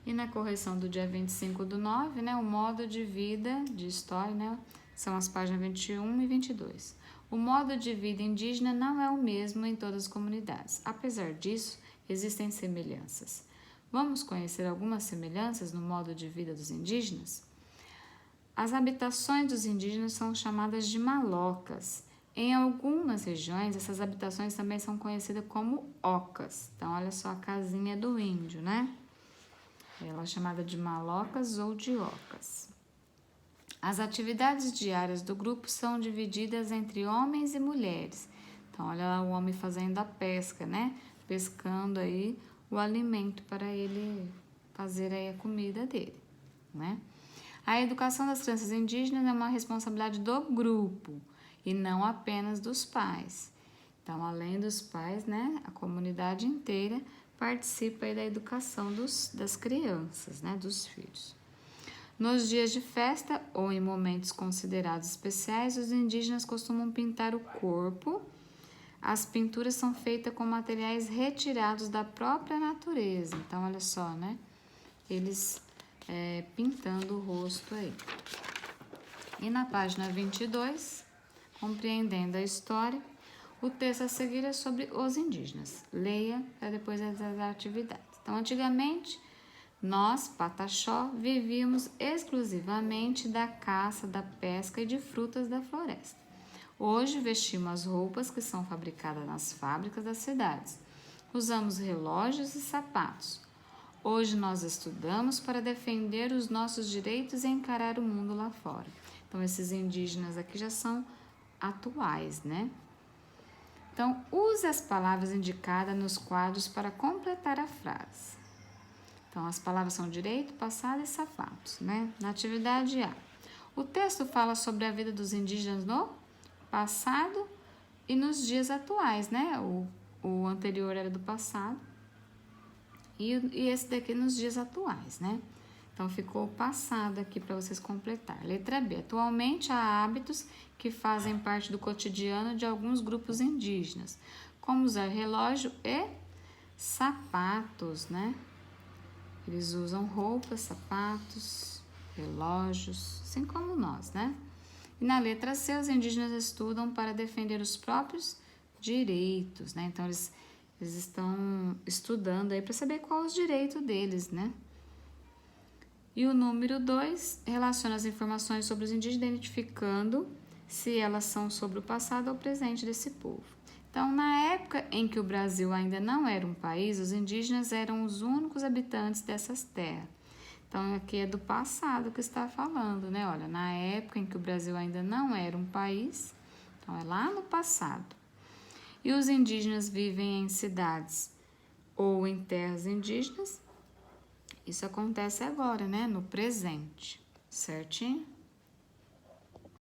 E na correção do dia 25/9, né, o modo de vida de história, né, são as páginas 21 e 22. O modo de vida indígena não é o mesmo em todas as comunidades. Apesar disso, existem semelhanças. Vamos conhecer algumas semelhanças no modo de vida dos indígenas? As habitações dos indígenas são chamadas de malocas. Em algumas regiões, essas habitações também são conhecidas como ocas. Então, olha só a casinha do índio, né? Ela é chamada de malocas ou de ocas. As atividades diárias do grupo são divididas entre homens e mulheres. Então, olha lá o homem fazendo a pesca, né? Pescando aí o alimento para ele fazer aí a comida dele, né? A educação das crianças indígenas é uma responsabilidade do grupo e não apenas dos pais. Então, além dos pais, né, a comunidade inteira participa aí da educação das crianças, né, dos filhos. Nos dias de festa ou em momentos considerados especiais, os indígenas costumam pintar o corpo. As pinturas são feitas com materiais retirados da própria natureza. Então, olha só, né? Eles pintando o rosto aí. E na página 22, compreendendo a história, o texto a seguir é sobre os indígenas. Leia para depois as atividades. Então, antigamente, nós, Pataxó, vivíamos exclusivamente da caça, da pesca e de frutas da floresta. Hoje vestimos as roupas que são fabricadas nas fábricas das cidades. Usamos relógios e sapatos. Hoje nós estudamos para defender os nossos direitos e encarar o mundo lá fora. Então, esses indígenas aqui já são atuais, né? Então, use as palavras indicadas nos quadros para completar a frase. Então, as palavras são direito, passado e sapatos, né? Na atividade A. O texto fala sobre a vida dos indígenas no passado e nos dias atuais, né? O anterior era do passado e esse daqui nos dias atuais, né? Então, ficou passado aqui para vocês completar. Letra B. Atualmente, há hábitos que fazem parte do cotidiano de alguns grupos indígenas, como usar relógio e sapatos, né? Eles usam roupas, sapatos, relógios, assim como nós, né? E na letra C, os indígenas estudam para defender os próprios direitos, né? Então, eles estão estudando aí para saber qual os direitos deles, né? E o número 2 relaciona as informações sobre os indígenas, identificando se elas são sobre o passado ou presente desse povo. Então, na época em que o Brasil ainda não era um país, os indígenas eram os únicos habitantes dessas terras. Então, aqui é do passado que está falando, né? Olha, na época em que o Brasil ainda não era um país, então é lá no passado. E os indígenas vivem em cidades ou em terras indígenas. Isso acontece agora, né? No presente, certinho?